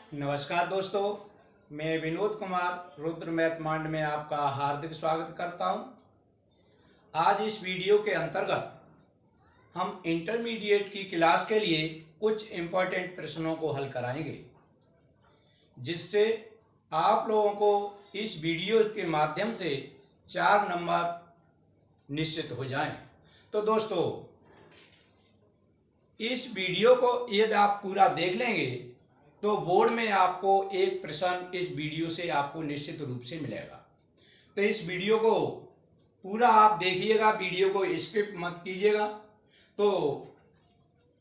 नमस्कार दोस्तों, मैं विनोद कुमार रुद्र मैथ मांड में आपका हार्दिक स्वागत करता हूं। आज इस वीडियो के अंतर्गत हम इंटरमीडिएट की क्लास के लिए कुछ इम्पोर्टेंट प्रश्नों को हल कराएंगे, जिससे आप लोगों को इस वीडियो के माध्यम से 4 नंबर निश्चित हो जाएं। तो दोस्तों, इस वीडियो को यदि आप पूरा देख लेंगे तो बोर्ड में आपको एक प्रश्न इस वीडियो से आपको निश्चित रूप से मिलेगा। तो इस वीडियो को पूरा आप देखिएगा, वीडियो को स्किप मत कीजिएगा। तो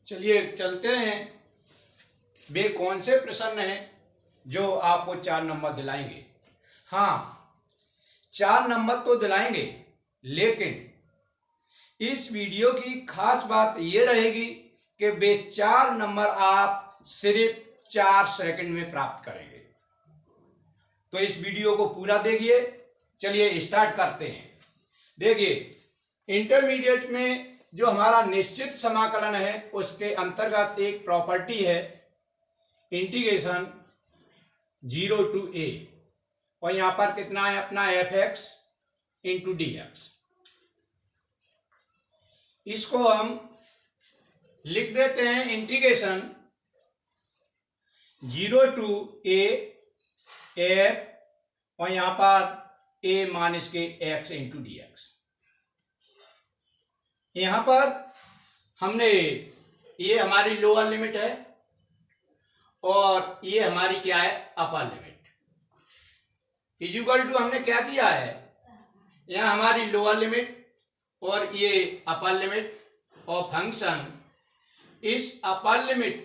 चलिए चलते हैं, वे कौन से प्रश्न हैं जो आपको 4 नंबर दिलाएंगे। हाँ, 4 नंबर तो दिलाएंगे, लेकिन इस वीडियो की खास बात यह रहेगी कि वे 4 नंबर आप सिर्फ 4 सेकंड में प्राप्त करेंगे। तो इस वीडियो को पूरा देखिए। चलिए स्टार्ट करते हैं। देखिए, इंटरमीडिएट में जो हमारा निश्चित समाकलन है उसके अंतर्गत एक प्रॉपर्टी है इंटीग्रेशन 0 to a, और यहां पर कितना है अपना f(x) इंटू dx। इसको हम लिख देते हैं इंटीग्रेशन 0 to a f, और यहां पर a माइनस के x इंटू dx। यहां पर हमने, ये हमारी लोअर लिमिट है और ये हमारी क्या है, अपर लिमिट। इक्वल टू हमने क्या किया है, यहां हमारी लोअर लिमिट और ये अपर लिमिट, और फंक्शन इस अपर लिमिट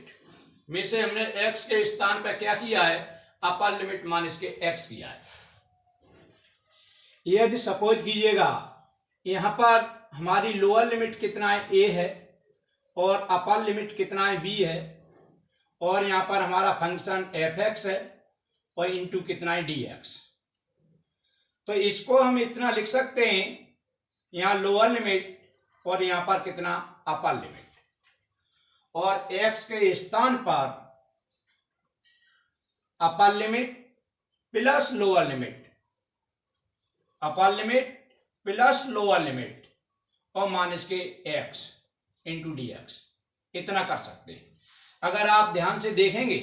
में से हमने x के स्थान पर क्या किया है, अपर लिमिट माइनस के x किया है। यदि सपोज कीजिएगा यहां पर हमारी लोअर लिमिट कितना है, a है, और अपर लिमिट कितना है, b है, और यहां पर हमारा फंक्शन f(x) है और इंटू कितना है, dx। तो इसको हम इतना लिख सकते हैं, यहां लोअर लिमिट और यहां पर कितना, अपर लिमिट, और x के स्थान पर upper limit plus lower limit, upper limit plus lower limit, और माइनस के x इंटू dx। इतना कर सकते हैं। अगर आप ध्यान से देखेंगे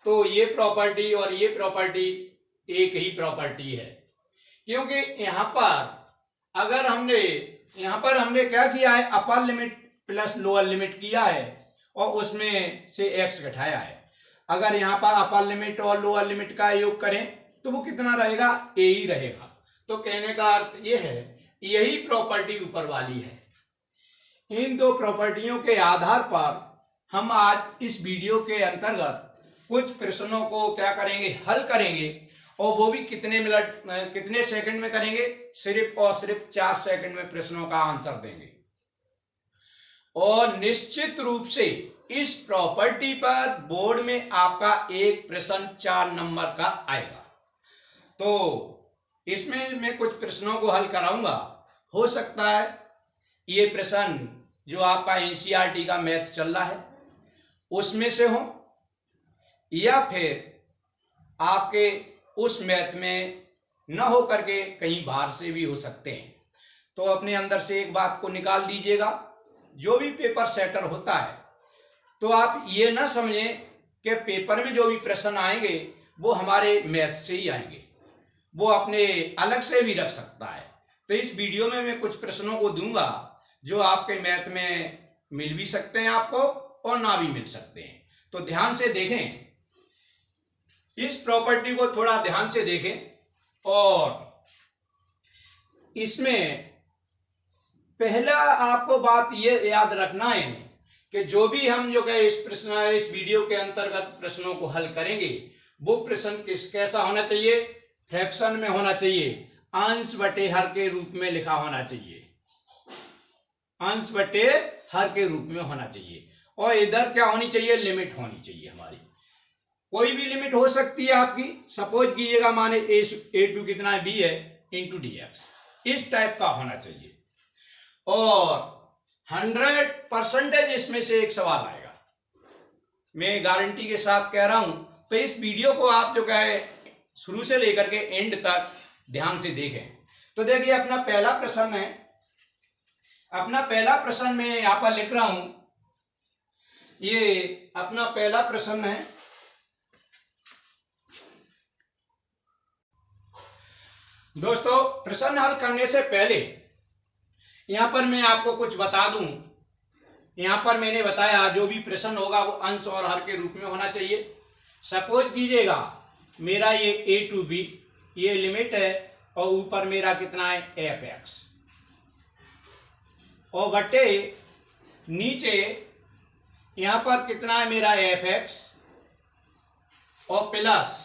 तो ये प्रॉपर्टी और ये प्रॉपर्टी एक ही प्रॉपर्टी है, क्योंकि यहां पर अगर हमने, यहां पर हमने क्या किया है, upper limit plus lower limit किया है और उसमें से x घटाया है। अगर यहां पर अपर लिमिट और लोअर लिमिट का योग करें तो वो कितना रहेगा, a ही रहेगा। तो कहने का अर्थ ये है, यही प्रॉपर्टी ऊपर वाली है। इन दो प्रॉपर्टियों के आधार पर हम आज इस वीडियो के अंतर्गत कुछ प्रश्नों को क्या करेंगे, हल करेंगे, और वो भी कितने मिनट, कितने सेकंड में करेंगे, सिर्फ और सिर्फ 4 सेकंड में प्रश्नों का आंसर देंगे। और निश्चित रूप से इस प्रॉपर्टी पर बोर्ड में आपका एक प्रश्न 4 नंबर का आएगा। तो इसमें मैं कुछ प्रश्नों को हल कराऊंगा। हो सकता है ये प्रश्न जो आपका एनसीईआरटी का मैथ चल रहा है उसमें से हो, या फिर आपके उस मैथ में न हो करके कहीं बाहर से भी हो सकते हैं। तो अपने अंदर से एक बात को निकाल दीजिएगा, जो भी पेपर सेटर होता है तो आप ये ना समझें कि पेपर में जो भी प्रश्न आएंगे वो हमारे मैथ से ही आएंगे, वो अपने अलग से भी रख सकता है। तो इस वीडियो में मैं कुछ प्रश्नों को दूंगा जो आपके मैथ में मिल भी सकते हैं आपको और ना भी मिल सकते हैं। तो ध्यान से देखें, इस प्रॉपर्टी को थोड़ा ध्यान से देखें, और इसमें पहला आपको बात ये याद रखना है कि जो भी हम जो है इस वीडियो के अंतर्गत प्रश्नों को हल करेंगे वो प्रश्न कैसा होना चाहिए, फ्रैक्शन में होना चाहिए, अंश बटे हर के रूप में लिखा होना चाहिए, अंश बटे हर के रूप में होना चाहिए। और इधर क्या होनी चाहिए, लिमिट होनी चाहिए हमारी। कोई भी लिमिट हो सकती है आपकी। सपोज कीजिएगा माने a2 कितना है, b है, इंटू dx, इस टाइप का होना चाहिए। और 100% इसमें से एक सवाल आएगा, मैं गारंटी के साथ कह रहा हूं तो इस वीडियो को आप जो है शुरू से लेकर के एंड तक ध्यान से देखें। तो देखिए अपना पहला प्रश्न है, अपना पहला प्रश्न मैं यहां पर लिख रहा हूं, ये अपना पहला प्रश्न है। दोस्तों प्रश्न हल करने से पहले यहां पर मैं आपको कुछ बता दूं। यहां पर मैंने बताया जो भी प्रश्न होगा वो अंश और हर के रूप में होना चाहिए। सपोज कीजिएगा मेरा ये a टू b ये लिमिट है और ऊपर मेरा कितना है f(x) और बटे नीचे यहां पर कितना है मेरा f(x) और प्लस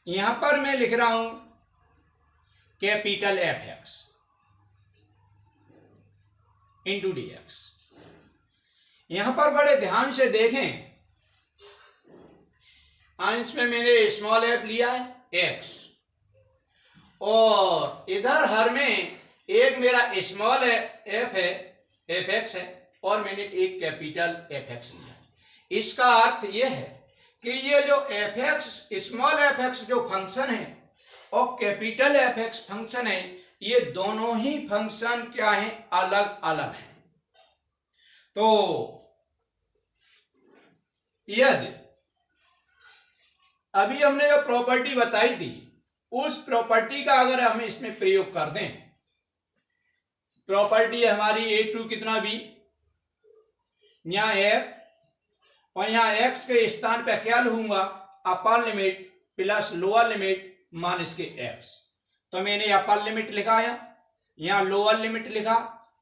यहां पर मैं लिख रहा हूं कैपिटल f(x) इंटू dx। यहां पर बड़े ध्यान से देखें, अंश में मैंने स्मॉल f लिया है x और इधर हर में एक मेरा स्मॉल f है f(x) है और मैंने एक कैपिटल f(x) लिया है। इसका अर्थ यह है कि ये जो f(x) स्मॉल f(x) जो फंक्शन है और कैपिटल f(x) फंक्शन है, ये दोनों ही फंक्शन क्या है, अलग अलग हैं। तो यदि अभी हमने जो प्रॉपर्टी बताई थी उस प्रॉपर्टी का अगर हम इसमें प्रयोग कर दें, प्रॉपर्टी हमारी a टू कितना b, यहाँ f और यहाँ x के स्थान पे क्या लूंगा, upper limit plus lower limit minus के x। तो मैंने अपर लिमिट लिखा है, यहाँ लोअर लिमिट लिखा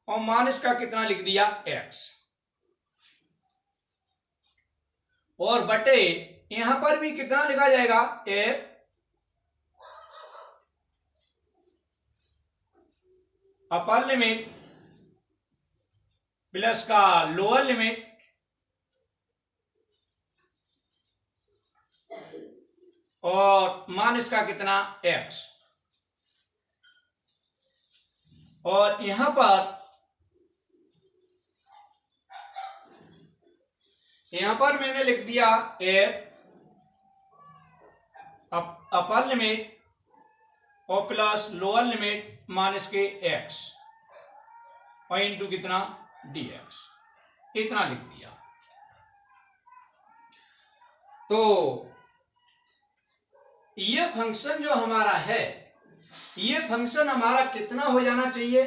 और माइनस का कितना लिख दिया x और बटे यहां पर भी कितना लिखा जाएगा f अपर लिमिट प्लस का लोअर लिमिट और माइनस का कितना x और यहां पर मैंने लिख दिया f अपर लिमिट और प्लस लोअर लिमिट माइनस के x और इंटू कितना dx, इतना लिख दिया। तो ये फंक्शन जो हमारा है, ये फंक्शन हमारा कितना हो जाना चाहिए,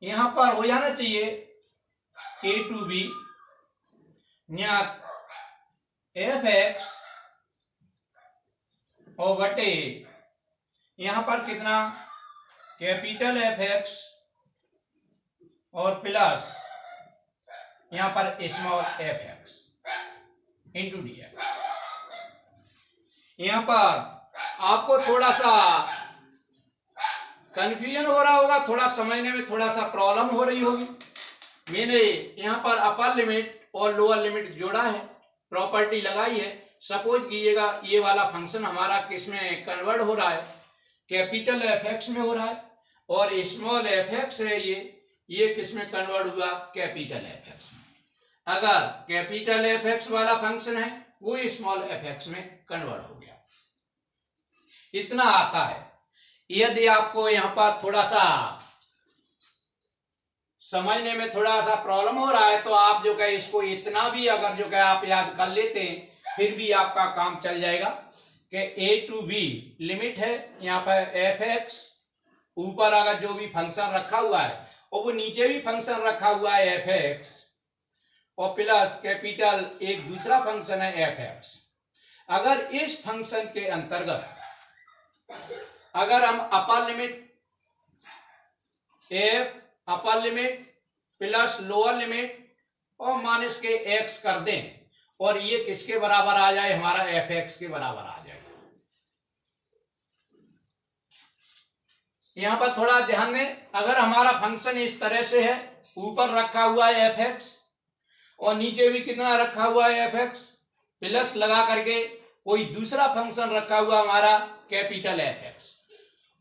यहां पर हो जाना चाहिए a टू b यहाँ f(x) और बटे यहां पर कितना कैपिटल f(x) और प्लस यहां पर स्मॉल f(x) इंटू dx। यहां पर आपको थोड़ा सा कंफ्यूजन हो रहा होगा, थोड़ा समझने में थोड़ा सा प्रॉब्लम हो रही होगी। मैंने यहां पर अपर लिमिट और लोअर लिमिट जोड़ा है, प्रॉपर्टी लगाई है। सपोज कीजिएगा ये वाला फंक्शन हमारा किस में कन्वर्ट हो रहा है, कैपिटल f(x) में हो रहा है और स्मॉल f(x) है ये किस में कन्वर्ट हुआ, कैपिटल f(x) में। अगर कैपिटल f(x) वाला फंक्शन है वो स्मॉल f(x) में कन्वर्ट हो गया, इतना आता है। यदि आपको यहाँ पर थोड़ा सा समझने में थोड़ा सा प्रॉब्लम हो रहा है तो आप जो है इसको इतना भी अगर जो है आप याद कर लेते हैं फिर भी आपका काम चल जाएगा कि a टू b लिमिट है, यहाँ पर f(x) ऊपर अगर जो भी फंक्शन रखा हुआ है और वो नीचे भी फंक्शन रखा हुआ है f(x) और प्लस कैपिटल एक दूसरा फंक्शन है f(x). अगर इस फंक्शन के अंतर्गत अगर हम upper limit f upper limit plus lower limit और माइनस के x कर दें और ये किसके बराबर आ जाए, हमारा f(x) के बराबर आ जाए। यहां पर थोड़ा ध्यान दें, अगर हमारा फंक्शन इस तरह से है, ऊपर रखा हुआ है f(x) और नीचे भी कितना रखा हुआ है f(x) प्लस लगा करके कोई दूसरा फंक्शन रखा हुआ हमारा कैपिटल f(x)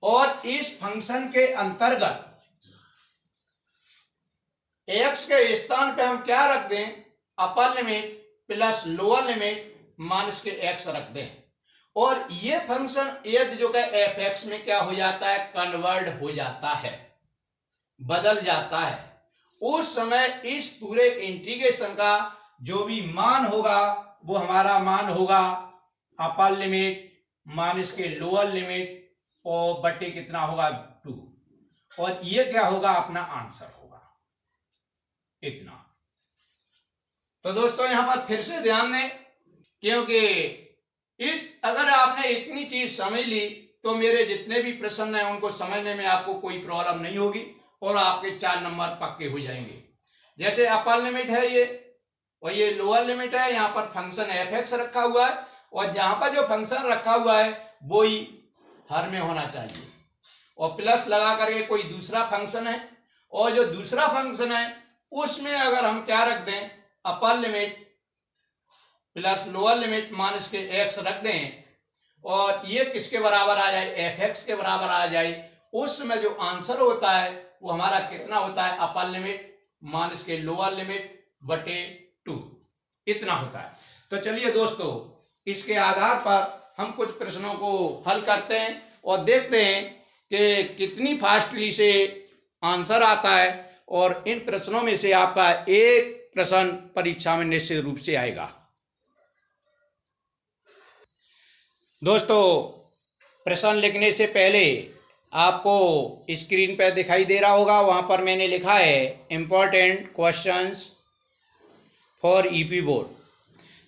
और इस फंक्शन के अंतर्गत x के स्थान पे हम क्या रख दें, upper limit plus lower limit मान इसके एक्स रख दें और ये फंक्शन यदि जो है एफ एक्स में क्या हो जाता है, कन्वर्ट हो जाता है, बदल जाता है, उस समय इस पूरे इंटीग्रेशन का जो भी मान होगा वो हमारा मान होगा अपर लिमिट मान इसके लोअर लिमिट और बटे कितना होगा 2, और ये क्या होगा, अपना आंसर होगा इतना। तो दोस्तों यहां पर फिर से ध्यान दें, क्योंकि अगर आपने इतनी चीज समझ ली तो मेरे जितने भी प्रश्न हैं उनको समझने में आपको कोई प्रॉब्लम नहीं होगी और आपके 4 नंबर पक्के हो जाएंगे। जैसे अपर लिमिट है ये और ये लोअर लिमिट है, यहाँ पर फंक्शन एफ एक्स रखा हुआ है और जहां पर जो फंक्शन रखा हुआ है वो ही हर में होना चाहिए, और प्लस लगा करके कोई दूसरा फंक्शन है और जो दूसरा फंक्शन है उसमें अगर हम क्या रख दें, upper limit plus lower limit मान इसके एक्स रख दें और ये किसके बराबर आ जाए, एफ एक्स के बराबर आ जाए, उस समय जो आंसर होता है वो हमारा कितना होता है, अपर लिमिट मान इसके लोअर लिमिट बटे 2 इतना होता है। तो चलिए दोस्तों इसके आधार पर हम कुछ प्रश्नों को हल करते हैं और देखते हैं कि कितनी फास्टली से आंसर आता है, और इन प्रश्नों में से आपका एक प्रश्न परीक्षा में निश्चित रूप से आएगा। दोस्तों प्रश्न लिखने से पहले आपको स्क्रीन पर दिखाई दे रहा होगा, वहां पर मैंने लिखा है important questions for EP board.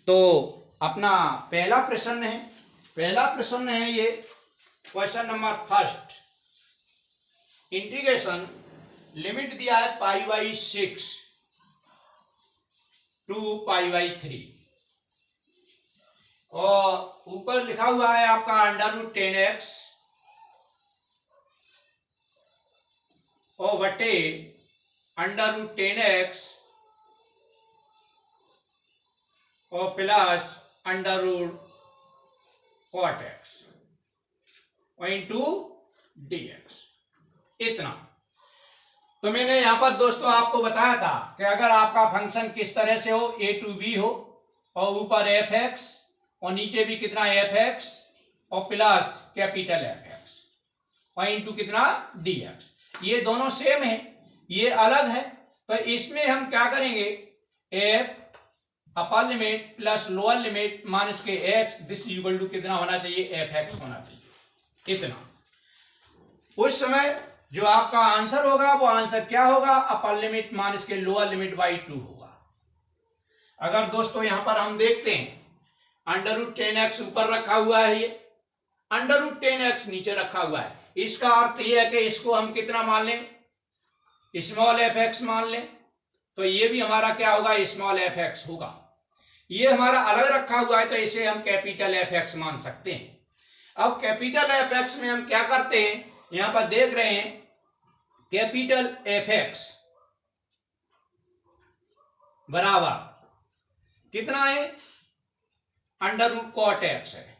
तो अपना पहला प्रश्न है ये question number first, integration limit दिया है π/6 टू π/3 और ऊपर लिखा हुआ है आपका √10x और बटे √10x और प्लस √cot(x) और इंटू dx इतना। तो मैंने यहां पर दोस्तों आपको बताया था कि अगर आपका फंक्शन किस तरह से हो, a to b हो और ऊपर एफ एक्स और नीचे भी कितना एफ एक्स और प्लस कैपिटल एफ एक्स और इंटू कितना dx, ये दोनों सेम है, ये अलग है। तो इसमें हम क्या करेंगे, F upper limit plus lower limit मान इसके एक्स दिस इक्वल टू कितना होना चाहिए, एफ एक्स होना चाहिए इतना। उस समय जो आपका आंसर होगा वो आंसर क्या होगा, अपर लिमिट मान इसके लोअर लिमिट बाई 2 होगा। अगर दोस्तों यहां पर हम देखते हैं √10x ऊपर रखा हुआ है, ये √10x नीचे रखा हुआ है, इसका अर्थ यह है कि इसको हम कितना मान लें, स्मॉल एफ एक्स मान लें, तो ये भी हमारा क्या होगा, स्मॉल एफ एक्स होगा। ये हमारा अलग रखा हुआ है तो इसे हम कैपिटल एफ एक्स मान सकते हैं। अब कैपिटल एफ एक्स में हम क्या करते हैं, यहां पर देख रहे हैं कैपिटल एफ एक्स बराबर कितना है, √cot(x) है।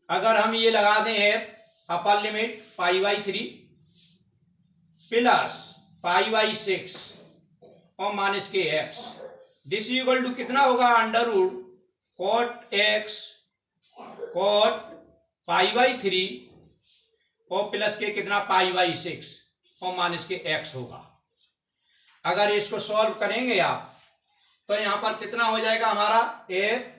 अगर हम ये लगा दें एफ अपर लिमिट π/3 प्लस π/6 और माइनस के एक्स दिस इक्वल टू कितना होगा, √cot(x) cot π/3 और प्लस के कितना π/6 और माइनस के x होगा। अगर इसको सॉल्व करेंगे आप तो यहां पर कितना हो जाएगा हमारा, एक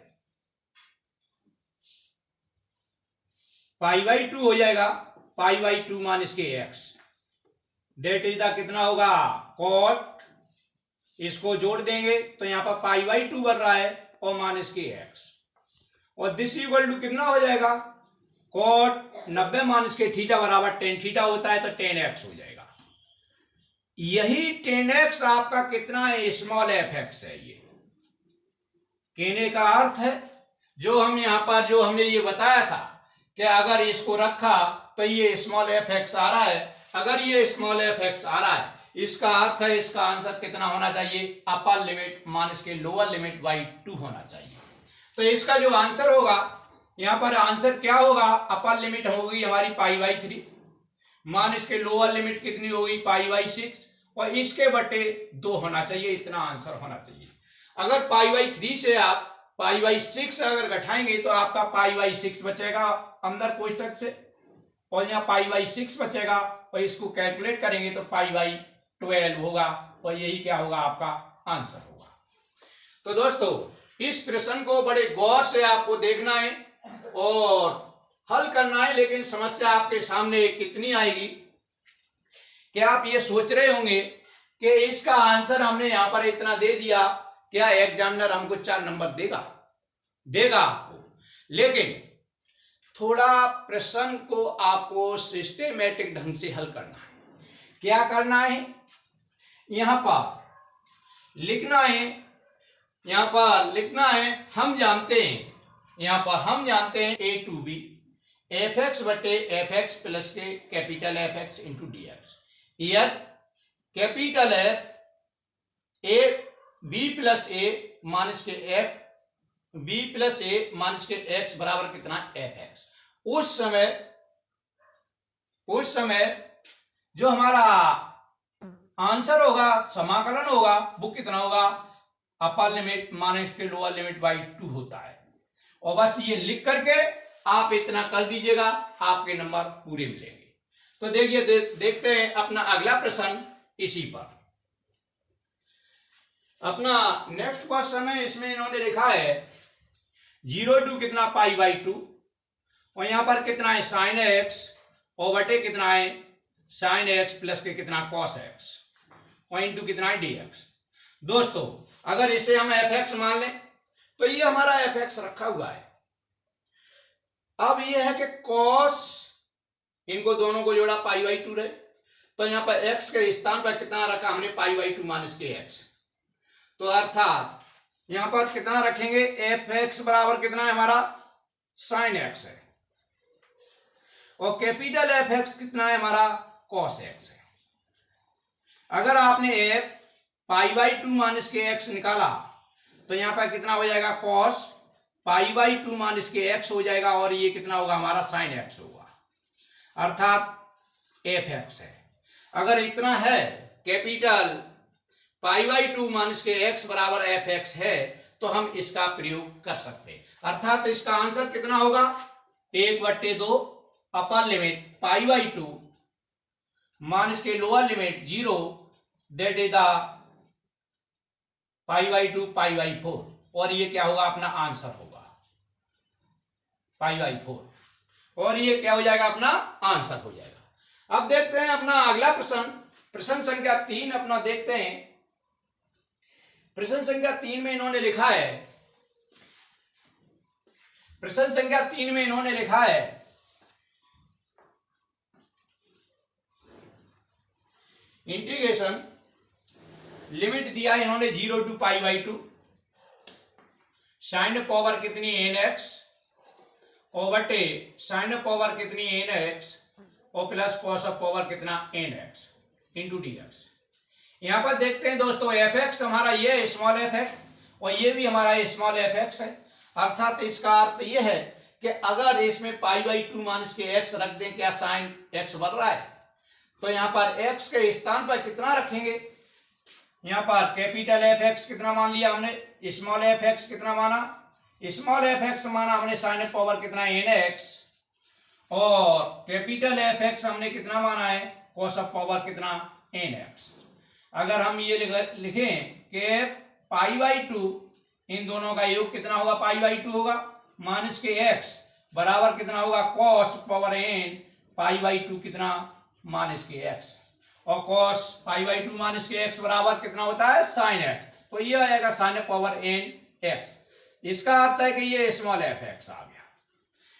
π/2 हो जाएगा, π/2 माइनस के x डेट इज द कितना होगा cot, इसको जोड़ देंगे तो यहां पर π/2 बन रहा है और माइनस के x और दिस इक्वल टू कितना हो जाएगा, cot 90 माइनस के थीटा बराबर tan थीटा होता है तो tan x हो जाएगा। यही tan x आपका कितना है, स्मॉल एफ एक्स है। ये कहने का अर्थ है जो हम यहां पर जो हमने ये बताया था कि अगर इसको रखा तो ये स्मॉल एफ एक्स आ रहा है, अगर ये स्मॉल एफ एक्स आ रहा है इसका अर्थ है इसका आंसर कितना होना चाहिए, अपर लिमिट माइनस के लोअर लिमिट बाई 2 होना चाहिए। तो इसका जो आंसर होगा यहां पर आंसर क्या होगा, अपर लिमिट होगी हमारी π/3 माइनस के लोअर लिमिट कितनी होगी π/6 और इसके बटे 2 होना चाहिए, इतना आंसर होना चाहिए। अगर π/3 से आप पाई बाई 6 अगर घटाएंगे तो आपका पाई बाई 6 बचेगा अंदर कोष्टक से, और यहाँ पाई बाई 6 बचेगा, और इसको कैलकुलेट करेंगे तो पाई बाई 12 होगा, और यही क्या होगा आपका आंसर होगा। तो दोस्तों इस प्रश्न को बड़े गौर से आपको देखना है और हल करना है, लेकिन समस्या आपके सामने कितनी आएगी कि आप ये सोच रहे होंगे कि इसका आंसर हमने यहां पर इतना दे दिया, क्या एग्जामिनर हमको 4 नंबर देगा आपको, लेकिन थोड़ा प्रश्न को आपको सिस्टेमेटिक ढंग से हल करना है। क्या करना है, यहां पर लिखना है, यहां पर लिखना है हम जानते हैं, यहां पर हम जानते हैं A to B F X बटे एफ एक्स प्लस के capital F X into D X, यदि capital F A B plus A minus के F B plus A minus के एक्स बराबर कितना एफ एक्स, उस समय जो हमारा आंसर होगा, समाकलन होगा, वो कितना होगा, अपर लिमिट माइनस के लोअर लिमिट बाई 2 होता है। और बस ये लिख करके आप इतना कर दीजिएगा, आपके नंबर पूरे मिलेंगे। तो देखिए देखते हैं अपना अगला प्रश्न इसी पर। अपना नेक्स्ट क्वेश्चन है, इसमें इन्होंने लिखा है 0 टू कितना पाई बाई 2, और यहां पर कितना है साइन एक्स, और बटे कितना है साइन एक्स प्लस के कितना कॉस एक्स, और इंटू कितना है डी एक्स। दोस्तों अगर इसे हम एफ एक्स मान लें तो ये हमारा एफ एक्स रखा हुआ है। अब ये है कि कॉस, इनको दोनों को जोड़ा पाई बाई 2 रहे, तो यहां पर एक्स के स्थान पर कितना रखा हमने पाई बाई 2 माइनस के एक्स, तो अर्थात यहां पर कितना रखेंगे एफ एक्स बराबर कितना है हमारा साइन एक्स है, और कैपिटल एफ एक्स कितना है हमारा कॉस एक्स है। अगर आपने एफ पाई बाई 2 माइनस के एक्स निकाला तो यहां पर कितना हो जाएगा कॉस पाई बाई 2 माइनस के एक्स हो जाएगा, और ये कितना होगा हमारा साइन एक्स होगा, अर्थात एफ एक्स है। अगर इतना है कैपिटल पाई बाई 2 माइनस के एक्स बराबर एफ एक्स है तो हम इसका प्रयोग कर सकते हैं, अर्थात इसका आंसर कितना होगा 1/2 upper limit pi by 2 minus के lower limit 0, that is the pi by 2 pi by 4, और ये क्या होगा अपना आंसर होगा पाई बाई 4, और ये क्या हो जाएगा अपना आंसर हो जाएगा। अब देखते हैं अपना अगला प्रश्न, प्रश्न संख्या 3 अपना देखते हैं। प्रश्न संख्या 3 में इन्होंने लिखा है, प्रश्न संख्या 3 में इन्होंने लिखा है इंटीग्रेशन, लिमिट दिया है इन्होंने 0 to pi by 2 sine power कितनी एन एक्स, और बटे साइन पावर कितनी एन एक्स, और प्लस कॉस ऑफ पावर कितना n x into D x. यहां पर देखते हैं दोस्तों एफ एक्स हमारा ये स्मॉल एफ है, और ये भी हमारा स्मॉल एफ एक्स है, अर्थात इसका अर्थ ये है कि अगर इसमें पाई बाई 2 माइनस के एक्स रख दें, क्या साइन एक्स बढ़ रहा है, तो यहां पर एक्स के स्थान पर कितना रखेंगे, यहां पर कैपिटल एफ एक्स कितना मान लिया हमने, स्मॉल एफ एक्स कितना माना, स्मॉल एफ एक्स माना हमने साइन पावर कितना एन एक्स, और कैपिटल एफ एक्स हमने कितना माना है कॉस ऑफ पावर कितना एन एक्स। अगर हम ये लिखें कि पाई बाई 2 इन दोनों का योग कितना होगा पाई बाई 2 होगा, माइनस के एक्स बराबर कितना होगा cos power n pi by 2 कितना माइनस के एक्स, और कॉस पाई बाई 2 माइनस के एक्स बराबर कितना होता है साइन एक्स, तो ये आएगा साइन पावर एन एक्स। इसका अर्थ है कि ये स्मॉल एफ एक्स आ गया।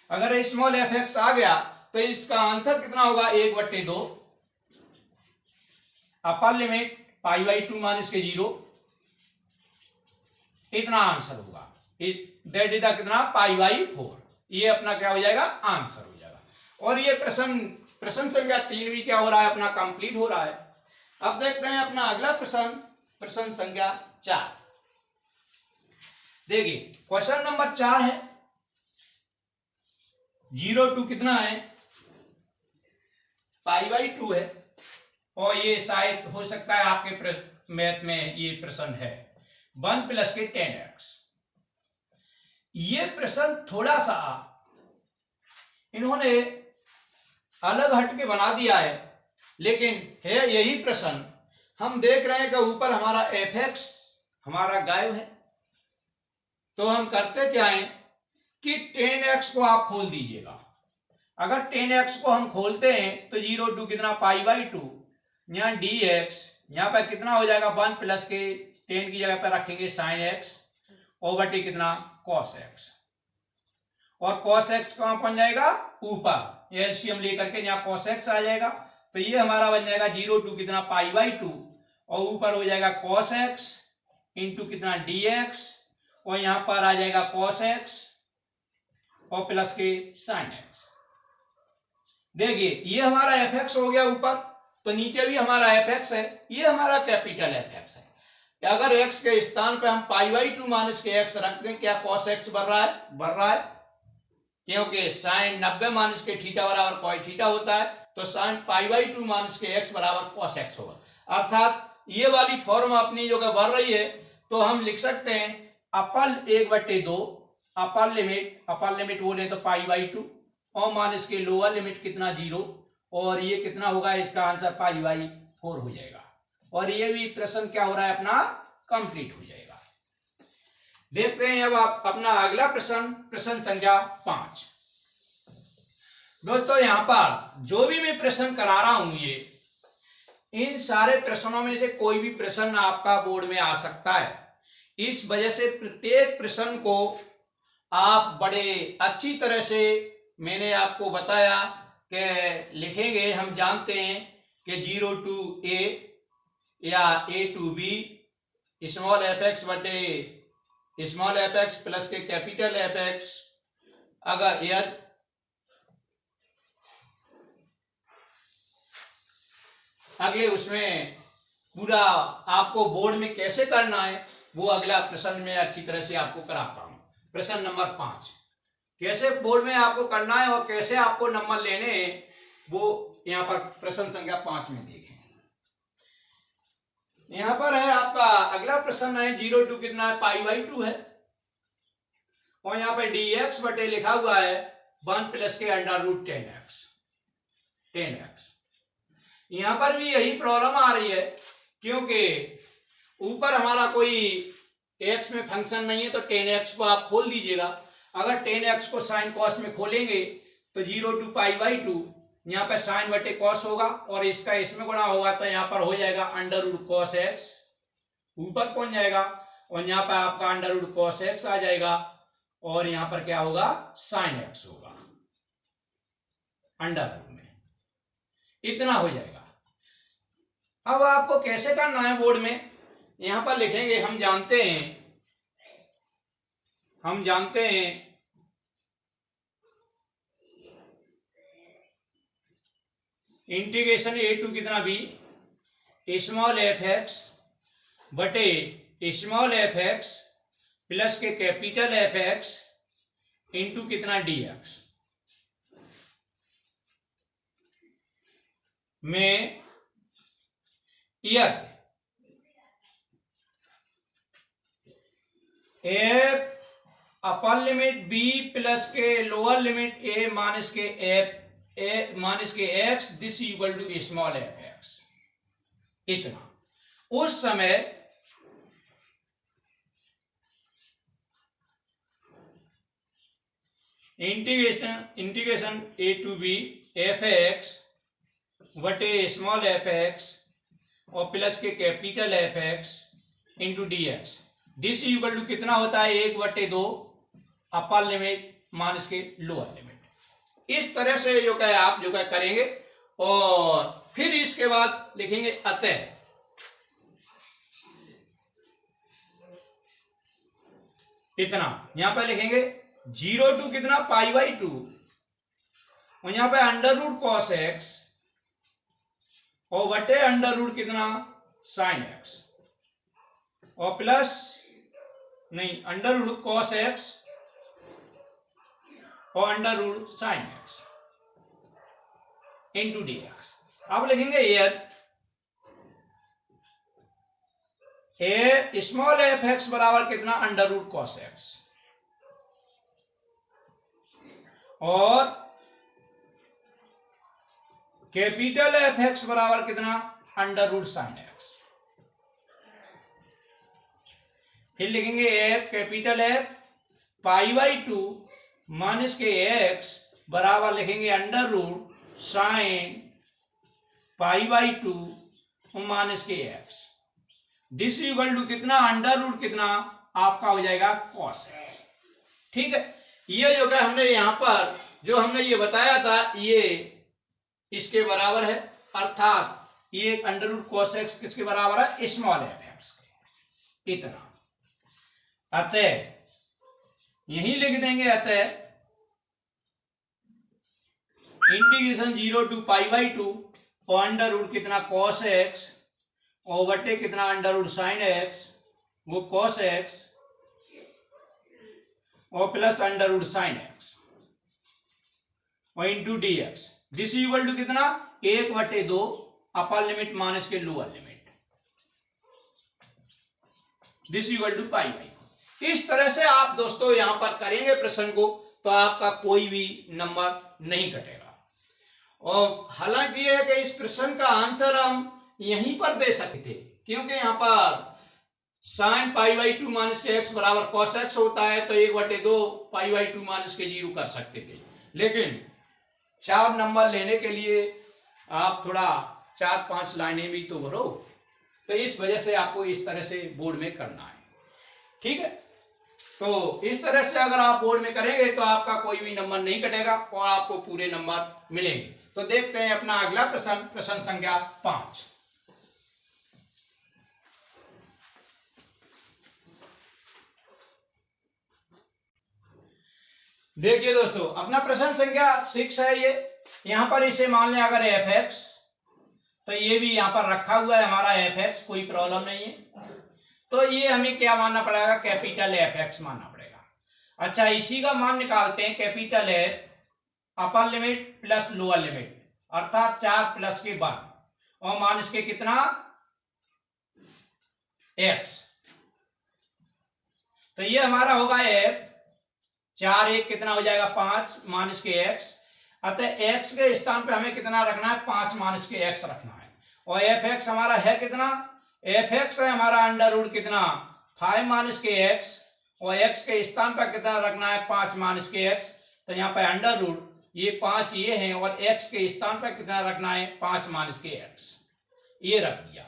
अगर स्मॉल एफ एक्स आ गया तो इसका आंसर कितना होगा 1/2 upper limit pi by 2 minus के 0, इतना आंसर होगा, दैट इज कितना पाई बाई 4, ये अपना क्या हो जाएगा आंसर हो जाएगा। और ये प्रश्न संख्या 3 भी क्या हो रहा है अपना कंप्लीट हो रहा है। अब देखते हैं अपना अगला प्रश्न संख्या 4। देखिए क्वेश्चन नंबर 4 है 0 टू कितना है पाई बाई 2 है, और ये शायद हो सकता है आपके मैथ में ये प्रश्न है 1 प्लस के 10x। ये प्रश्न थोड़ा सा इन्होंने अलग हटके बना दिया है, लेकिन है यही प्रश्न। हम देख रहे हैं कि ऊपर हमारा fx हमारा गायब है, तो हम करते क्या है कि 10x को आप खोल दीजिएगा। अगर 10x को हम खोलते हैं तो 0 टू कितना π/2, यहाँ dx यहाँ पर कितना हो जाएगा 1 प्लस के 10 की जगह पर रखेंगे sin x ओवर टी कितना cos x, और cos x कहां पहुंच जाएगा ऊपर, एलसीएम लेकर के यहाँ cos x आ जाएगा, तो ये हमारा बन जाएगा 0 टू कितना π/2 और ऊपर हो जाएगा cos x इंटू कितना dx और यहाँ पर आ जाएगा cos x और प्लस के sin x। देखिए ये हमारा fx हो गया ऊपर, तो नीचे भी हमारा fx है, ये हमारा कैपिटल fx है। अगर x के स्थान पे हम π/2 माइनस के x रख दें, क्या cos x बढ़ रहा है? बढ़ रहा है, क्योंकि sin 90 माइनस के थीटा बराबर cos थीटा होता है, तो sin π/2 माइनस के x बराबर cos x होगा। अर्थात ये वाली फॉर्म अपनी जो बढ़ रही है, तो हम लिख सकते हैं अपर 1/2 अपर लिमिट बोले तो π/2 और माइनस के लोअर लिमिट कितना 0, और ये कितना होगा, इसका आंसर π/4 हो जाएगा। और ये भी प्रश्न क्या हो रहा है अपना कंप्लीट हो जाएगा। देखते हैं अब आप अपना अगला प्रश्न, प्रश्न संख्या 5। दोस्तों यहां पर जो भी मैं प्रश्न करा रहा हूं, ये इन सारे प्रश्नों में से कोई भी प्रश्न आपका बोर्ड में आ सकता है। इस वजह से प्रत्येक प्रश्न को आप बड़े अच्छी तरह से मैंने आपको बताया कि लिखेंगे। हम जानते हैं कि 0 टू a या a to b small fx बटे स्मॉल fx प्लस के कैपिटल fx, अगर यदि अगले उसमें पूरा आपको बोर्ड में कैसे करना है वो अगला प्रश्न में अच्छी तरह से आपको कराता हूं। प्रश्न नंबर 5 कैसे बोर्ड में आपको करना है और कैसे आपको नंबर लेने हैं वो यहाँ पर प्रश्न संख्या 5 में देखें। यहाँ पर है आपका अगला प्रश्न है 0 टू कितना है π/2 है, और यहाँ पे dx बटे लिखा हुआ है 1 प्लस के √10x। यहाँ पर भी यही प्रॉब्लम आ रही है, क्योंकि ऊपर हमारा कोई x में फंक्शन नहीं है, तो 10x को आप खोल दीजिएगा। अगर 10x को साइन कॉस में खोलेंगे तो 0 टू π/2 यहाँ पे साइन बटे कॉस होगा, और इसका इसमें गुणा होगा तो यहाँ पर हो जाएगा √cos x ऊपर पहुंच जाएगा, और यहाँ पर आपका √cos x आ जाएगा, और यहाँ पर क्या होगा sin x होगा अंडर में, इतना हो जाएगा। अब आपको कैसे करना है बोर्ड में, यहां पर लिखेंगे हम जानते हैं इंटीग्रेशन a टू कितना b स्मॉल fx बटे स्मॉल fx प्लस के कैपिटल fx इंटू कितना dx में यदि f upper limit b plus के लोअर लिमिट a माइनस के x this equal to small fx, इतना उस समय integration a to b fx बटे स्मॉल fx और प्लस के capital fx into dx this equal to कितना होता है 1/2 अपर लिमिट माइनस के लोअर लिमिट। इस तरह से जो है आप जो है करेंगे, और फिर इसके बाद लिखेंगे अतः इतना, यहां पर लिखेंगे 0 टू कितना π/2 और यहाँ पे √cos x और बटे √ कितना sin x और प्लस नहीं √cos x और √sin x इंटू dx। अब लिखेंगे यदि स्मॉल fx बराबर कितना √cos x और कैपिटल एफ एक्स बराबर कितना, अंडर रूट साइन एक्स। फिर लिखेंगे f capital f pi by two minus के एक्स बराबर लिखेंगे under root sine pi by two minus के एक्स। दिस इक्वल टू कितना, अंडर रूट कितना आपका हो जाएगा कॉस एक्स। ठीक है, ये जो है हमने यहां पर जो हमने ये बताया था ये इसके बराबर है, अर्थात ये अंडर रूट कॉस एक्स किसके बराबर है, स्मॉल एफ एक्स के। इतना अतः यही लिख देंगे, अतः integration 0 to pi by two और अंडर रूट कितना कॉस एक्स और बटे कितना अंडर रूट साइन एक्स वो कॉस एक्स और plus under root sine X और into D X. This equal to कितना, 1/2 अपर लिमिट माइनस के lower limit, this equal to pi by. इस तरह से आप दोस्तों यहां पर करेंगे प्रश्न को तो आपका कोई भी नंबर नहीं कटेगा। और हालांकि यह है कि इस प्रश्न का आंसर हम यहीं पर दे सकते थे, क्योंकि यहां पर sign pi by two minus के एक्स बराबर कॉस एक्स होता है, तो 1/2 पाई बाई टू माइनस के 0 कर सकते थे। लेकिन 4 नंबर लेने के लिए आप थोड़ा 4-5 लाइनें भी तो भरो, तो इस वजह से आपको इस तरह से बोर्ड में करना है। ठीक है, तो इस तरह से अगर आप बोर्ड में करेंगे तो आपका कोई भी नंबर नहीं कटेगा और आपको पूरे नंबर मिलेंगे। तो देखते हैं अपना अगला प्रश्न, प्रश्न संख्या 5। देखिए दोस्तों, अपना प्रश्न संख्या 6 है ये। यहां पर इसे मान लें अगर एफ एक्स, तो ये भी यहां पर रखा हुआ है हमारा एफ एक्स, कोई प्रॉब्लम नहीं है। तो ये हमें क्या मानना पड़ेगा, कैपिटल एफ एक्स मानना पड़ेगा। अच्छा, इसी का मान निकालते हैं, capital F upper limit plus lower limit, अर्थात 4 प्लस के 1 और माइनस के कितना एक्स। तो ये हमारा होगा एफ 4 1 कितना हो जाएगा 5 माइनस के एक्स। अतः एक्स के स्थान पे हमें कितना रखना है, 5 माइनस के एक्स रखना है। और एफ एक्स हमारा है कितना, एफ एक्स है हमारा अंडर रूट कितना 5 माइनस के एक्स और एक्स के स्थान पर कितना रखना है 5 माइनस के एक्स। तो यहाँ पे अंडर रूट ये 5 ये है और एक्स के स्थान पर कितना रखना है 5 माइनस के एक्स, ये रख दिया।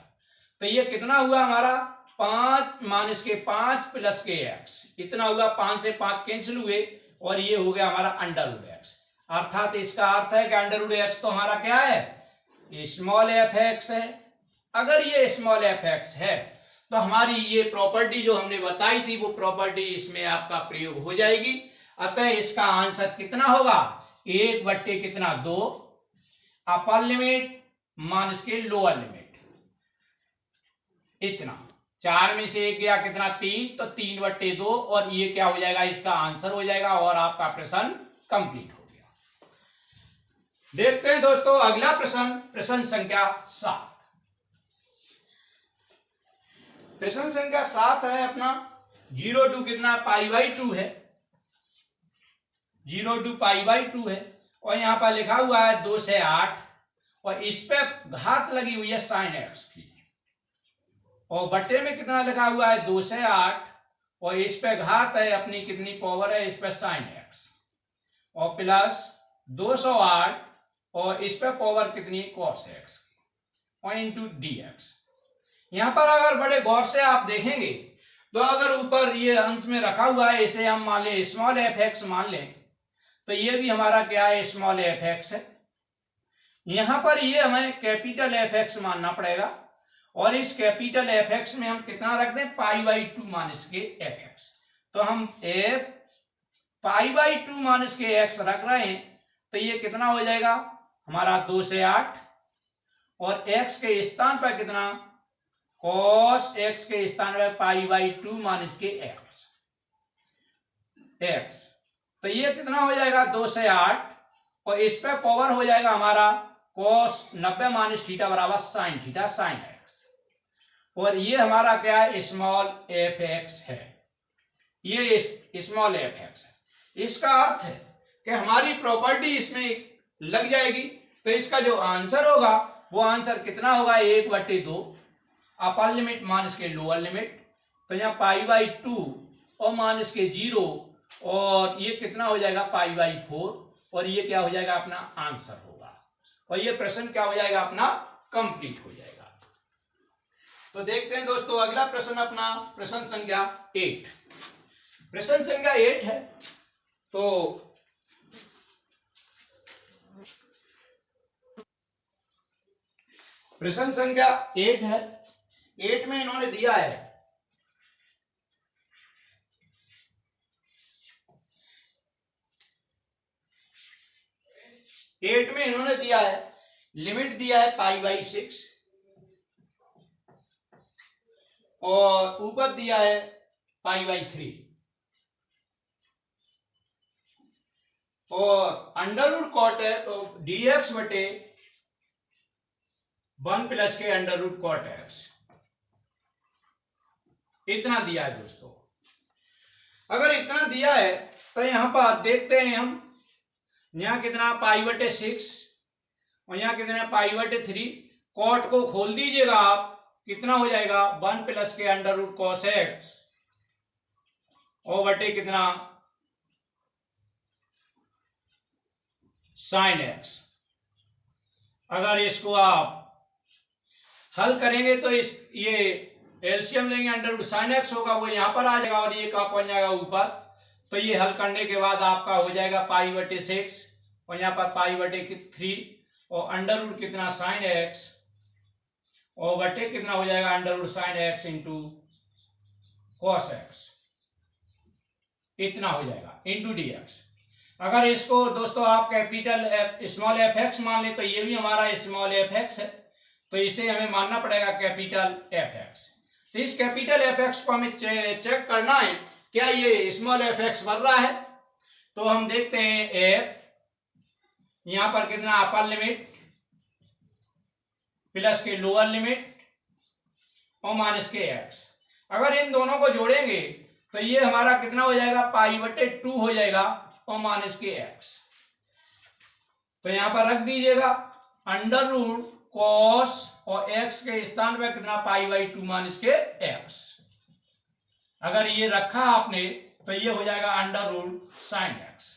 तो ये कितना हुआ हमारा 5 माइनस के 5 प्लस के एक्स, इतना हुआ, 5 से 5 कैंसिल हुए और ये हो गया हमारा अंडर रूट एक्स। अर्थात इसका अर्थ है कि अंडर रूट एक्स तो हमारा क्या है, स्मॉल एफ एक्स है। अगर ये स्मॉल एफ एक्स है तो हमारी ये प्रॉपर्टी जो हमने बताई थी वो प्रॉपर्टी इसमें आपका प्रयोग हो जाएगी। अतः इसका आंसर कितना होगा, 1 कितना 2 अपर लिमिट माइनस के लोअर लिमिट, इतना 4 में से 1 गया कितना 3, तो 3/2 और ये क्या हो जाएगा, इसका आंसर हो जाएगा और आपका प्रश्न कंप्लीट हो गया। देखते हैं दोस्तों अगला प्रश्न, प्रश्न संख्या 7। प्रश्न संख्या 7 है अपना 0 टू कितना पाई बाई 2 है, 0 टू पाई बाई 2 है और यहाँ पर लिखा हुआ है 2 से 8 और इस पे घात लगी हुई है साइन एक्स की और बटे में कितना लिखा हुआ है 2 से 8 और इस पे घात है अपनी कितनी पावर है, इस पे साइन एक्स और प्लस 208 और इस पे पावर कितनी कॉस एक्स और इंटू डी एक्स। यहां पर अगर बड़े गौर से आप देखेंगे तो अगर ऊपर ये अंश में रखा हुआ है इसे हम मान लें स्मॉल एफ एक्स मान लें, तो ये भी हमारा क्या है स्मॉल एफ एक्स है। यहां पर ये हमें कैपिटल एफ एक्स मानना पड़ेगा और इस कैपिटल एफ एक्स में हम कितना रख दें पाई बाई 2 माइनस के एफ एक्स। तो हम एफ पाई बाई 2 माइनस के एक्स रख रहे हैं, तो ये कितना हो जाएगा हमारा 2 से 8 और एक्स के स्थान पर कितना कॉस एक्स के स्थान पर पाई बाई 2 माइनस के एक्स। तो ये कितना हो जाएगा 2 से 8 और इस पे पावर हो जाएगा हमारा कॉस 90 माइनस थीटा बराबर साइन थीटा साइन एक्स और ये हमारा क्या है स्मॉल एफ एक्स है, ये स्मॉल एफ एक्स है। इसका अर्थ है कि हमारी प्रॉपर्टी इसमें लग जाएगी। तो इसका जो आंसर होगा वो आंसर कितना होगा, 1/2 अपर लिमिट माइनस के लोअर लिमिट, तो यहाँ π/2 और माइनस के 0, और ये कितना हो जाएगा π/4, और ये क्या हो जाएगा अपना आंसर होगा, और ये प्रश्न क्या हो जाएगा अपना कंप्लीट हो जाएगा। तो देखते हैं दोस्तों अगला प्रश्न अपना प्रश्न संख्या 8। प्रश्न संख्या 8 है, तो प्रश्न संख्या 8 है। 8 में इन्होंने दिया है लिमिट दिया है π/6 और ऊपर दिया है π/3 और √cot dx बटे 1 प्लस के √cot x, इतना दिया है दोस्तों। अगर इतना दिया है तो यहां पर देखते हैं हम, यहाँ कितना π/6 और यहाँ कितना π/3, कॉट को खोल दीजिएगा आप, कितना हो जाएगा 1 प्लस के √cos x और बटे कितना sin x। अगर इसको आप हल करेंगे तो इस ये एलसीएम लेंगे, √sin x होगा वो यहाँ पर आ जाएगा और ये कहाँ पहुंच जाएगा ऊपर। तो ये हल करने के बाद आपका हो जाएगा π/6 और यहाँ पर π/3 और अंडर कितना sin x और बटे कितना हो जाएगा √sin x into cos x, इतना हो जाएगा इंटू dx। अगर इसको दोस्तों आप कैपिटल स्मॉल fx मान ले तो ये भी हमारा स्मॉल fx है, तो इसे हमें मानना पड़ेगा कैपिटल fx। तो इस कैपिटल fx को हमें चेक करना है क्या ये स्मॉल fx बढ़ रहा है। तो हम देखते हैं f यहां पर कितना अपर लिमिट प्लस के लोअर लिमिट और माइनस के x। अगर इन दोनों को जोड़ेंगे तो ये हमारा कितना हो जाएगा π/2 हो जाएगा और माइनस के x। तो यहां पर रख दीजिएगा √cos और x के स्थान पर कितना π/2 माइनस के x। अगर ये रखा आपने तो ये हो जाएगा √sin x।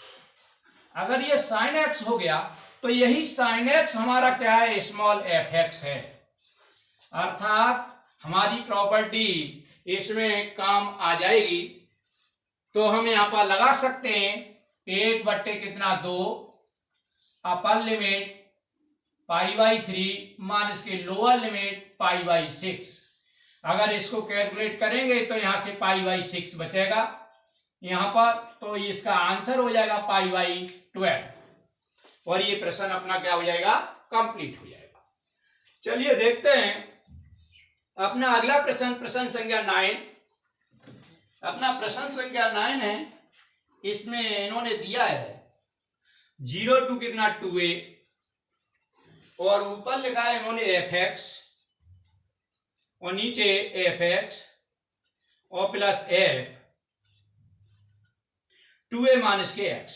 अगर ये sin x हो गया तो यही sin x हमारा क्या है स्मॉल fx है, अर्थात हमारी प्रॉपर्टी इसमें काम आ जाएगी। तो हम यहां पर लगा सकते हैं 1/2 कितना 2 अपर लिमिट π/3 माइनस के लोअर लिमिट π/6। अगर इसको कैलकुलेट करेंगे तो यहां से π/6 बचेगा यहां पर, तो इसका आंसर हो जाएगा π/12 और ये प्रश्न अपना क्या हो जाएगा कंप्लीट हो जाएगा। चलिए देखते हैं अपना अगला प्रश्न, प्रश्न संख्या 9। अपना प्रश्न संख्या 9 है, इसमें इन्होंने दिया है 0 to कितना 2a और ऊपर लिखा है इन्होंने fx और नीचे fx और प्लस f 2a माइनस के x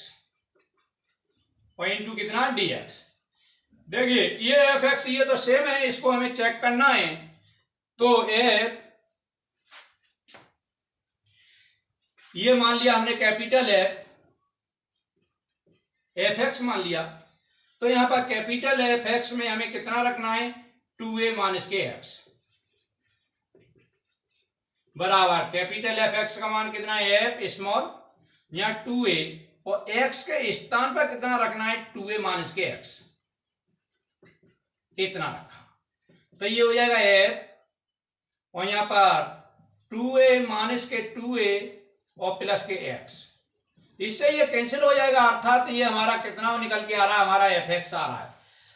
और इंटू कितना dx। देखिए ये fx ये तो सेम है, इसको हमें चेक करना है। तो f ये मान लिया हमने कैपिटल fx मान लिया, तो यहां पर कैपिटल fx में हमें कितना रखना है 2a माइनस के x बराबर कैपिटल fx का मान कितना है f स्मॉल यहाँ 2a और x के स्थान पर कितना रखना है 2a माइनस के x, इतना रखा। तो ये हो जाएगा f और यहाँ पर 2a माइनस के 2a और प्लस के x, इससे ये कैंसिल हो जाएगा, अर्थात ये हमारा कितना निकल के आ रहा है हमारा fx आ रहा है।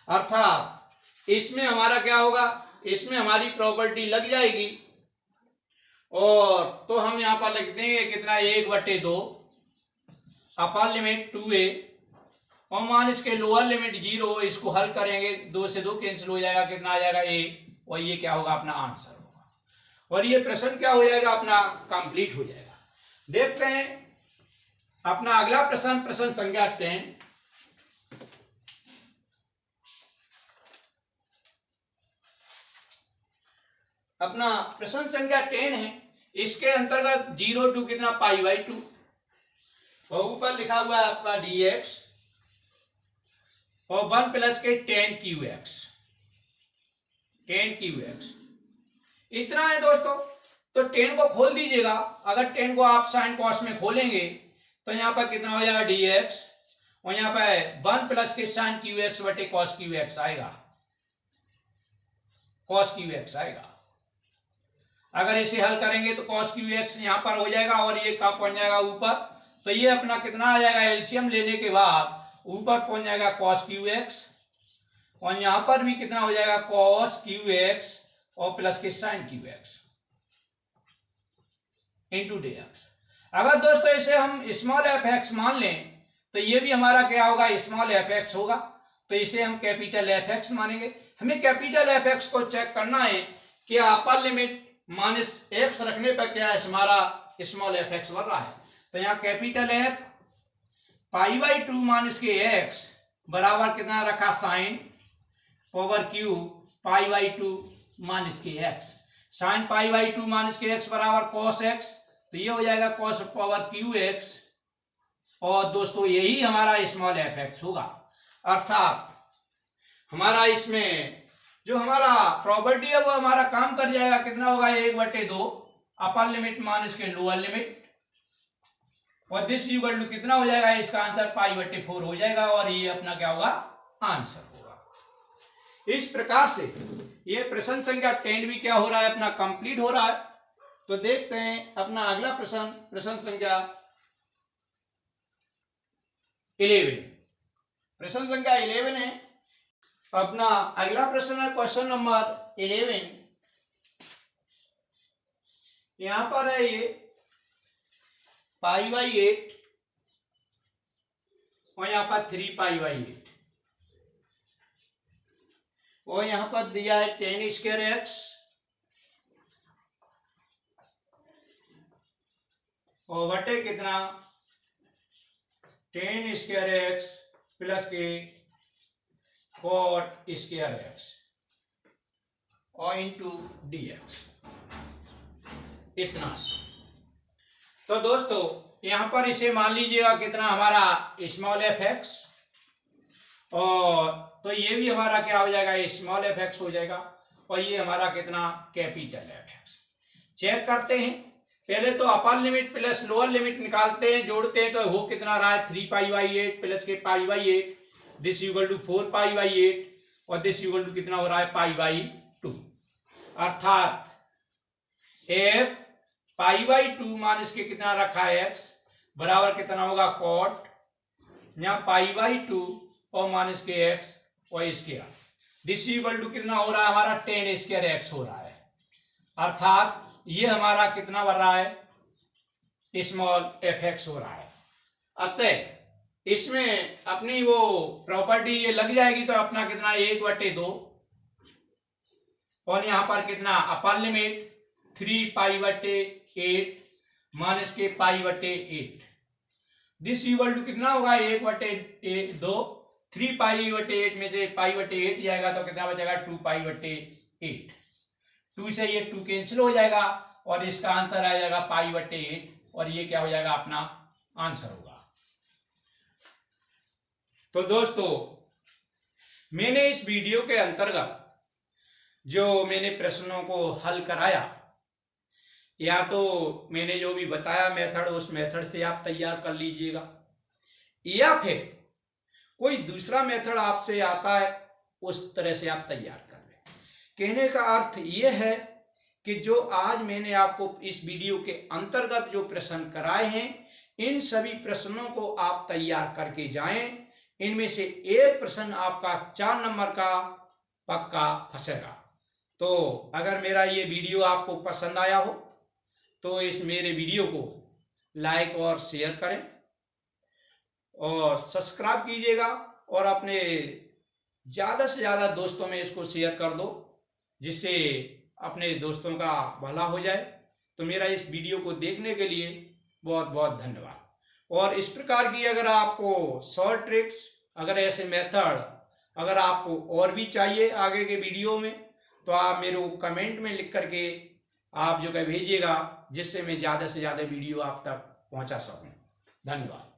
अर्थात इसमें हमारा क्या होगा, इसमें हमारी प्रॉपर्टी लग जाएगी और तो हम यहाँ पर लिख देंगे कितना 1/2 अपर लिमिट 2a और माइनस के लोअर लिमिट 0। इसको हल करेंगे 2 से 2 कैंसिल हो जाएगा, कितना आ जाएगा a और ये क्या होगा अपना आंसर होगा और ये प्रश्न क्या हो जाएगा अपना कंप्लीट हो जाएगा। देखते हैं अपना अगला प्रश्न, प्रश्न संख्या 10। अपना प्रश्न संख्या 10 है। इसके अंतर्गत 0 टू कितना π/2 और ऊपर लिखा हुआ है आपका dx और 1 प्लस के 10 qx इतना है दोस्तों। तो 10 को खोल दीजिएगा। अगर 10 को आप साइन कॉस में खोलेंगे तो यहाँ पर कितना हो जाएगा dx और यहाँ पर 1 प्लस के साइन qx बटे cos qx आएगा, cos qx आएगा। अगर इसे हल करेंगे तो cos qx यहाँ पर हो जाएगा और ये कहाँ पहुंच जाएगा ऊपर। तो ये अपना कितना आ जाएगा, एलसीएम लेने के बाद ऊपर पहुंच जाएगा cos qx और यहाँ पर भी कितना हो जाएगा cos qx और प्लस के sin qx इंटू dx। अगर दोस्तों इसे हम स्मॉल fx मान लें तो ये भी हमारा क्या होगा, स्मॉल fx होगा। तो इसे हम कैपिटल fx मानेंगे। हमें कैपिटल fx को चेक करना है कि अपर लिमिट -x रखने पर क्या है हमारा स्मॉल fx बन रहा है। तो यहाँ कैपिटल F π/2 माइनस के x बराबर कितना रखा साइन पावर क्यू π/2 माइनस के x। साइन π/2 माइनस के x बराबर cos x, तो ये हो जाएगा cos पावर क्यू x और दोस्तों यही हमारा स्मॉल fx होगा। अर्थात हमारा इसमें जो हमारा प्रॉपर्टी है वो हमारा काम कर जाएगा। कितना होगा 1/2 अपर लिमिट माइनस के लोअर लिमिट और दिस इक्वल टू कितना हो जाएगा, इसका आंसर π/4 हो जाएगा और ये अपना क्या होगा, आंसर होगा। इस प्रकार से ये प्रश्न संख्या 10 भी क्या हो रहा है, अपना कंप्लीट हो रहा है। तो देखते हैं अपना अगला प्रश्न, प्रश्न संख्या 11। प्रश्न संख्या 11 है। अपना अगला प्रश्न है क्वेश्चन नंबर 11। यहां पर है ये π/8 और यहां पर 3π/8 और यहां पर दिया है 10^2x और बटे कितना 10^2x प्लस के cot^2x और इंटू dx इतना। तो दोस्तों यहां पर इसे मान लीजिएगा कितना हमारा स्मॉल fx और तो ये भी हमारा क्या हो जाएगा, स्मॉल fx हो जाएगा और ये हमारा कितना कैपिटल fx। चेक करते हैं। पहले तो upper limit plus lower limit निकालते हैं, जोड़ते हैं तो हो कितना रहा है 3π/8 प्लस के π/8 दिस इक्वल टू 4π/8 और दिस इक्वल टू कितना हो रहा है π/2। अर्थात f π/2 माइनस के कितना रखा है x बराबर कितना होगा cot यहाँ π/2 और माइनस के x और स्क्वायर दिस इक्वल टू कितना हो रहा है हमारा 10^2x हो रहा है। अर्थात ये हमारा कितना बन रहा है स्मॉल fx हो रहा है। अतः इसमें अपनी वो प्रॉपर्टी ये लग जाएगी तो अपना कितना 1/2 और यहाँ पर कितना अपर लिमिट 3π/8 माइनस के π/8 दिस इक्वल टू कितना होगा 1/2 3π/8 में से π/8 जाएगा तो कितना बचेगा 2π/8। 2 से ये 2 कैंसिल हो जाएगा और इसका आंसर आ जाएगा π/8 और ये क्या हो जाएगा अपना आंसर होगा। तो दोस्तों मैंने इस वीडियो के अंतर्गत जो मैंने प्रश्नों को हल कराया या तो मैंने जो भी बताया मेथड उस मेथड से आप तैयार कर लीजिएगा या फिर कोई दूसरा मेथड आपसे आता है उस तरह से आप तैयार कर लें। कहने का अर्थ यह है कि जो आज मैंने आपको इस वीडियो के अंतर्गत जो प्रश्न कराए हैं इन सभी प्रश्नों को आप तैयार करके जाएं। इनमें से एक प्रश्न आपका 4 नंबर का पक्का फंसेगा। तो अगर मेरा ये वीडियो आपको पसंद आया हो तो इस मेरे वीडियो को लाइक और शेयर करें और सब्सक्राइब कीजिएगा और अपने ज़्यादा से ज़्यादा दोस्तों में इसको शेयर कर दो जिससे अपने दोस्तों का भला हो जाए। तो मेरा इस वीडियो को देखने के लिए बहुत बहुत धन्यवाद। और इस प्रकार की अगर आपको शॉर्ट ट्रिक्स, अगर ऐसे मेथड अगर आपको और भी चाहिए आगे के वीडियो में, तो आप मेरे को कमेंट में लिख करके आप जो है भेजिएगा, जिससे मैं ज़्यादा से ज़्यादा वीडियो आप तक पहुंचा सकूं। धन्यवाद।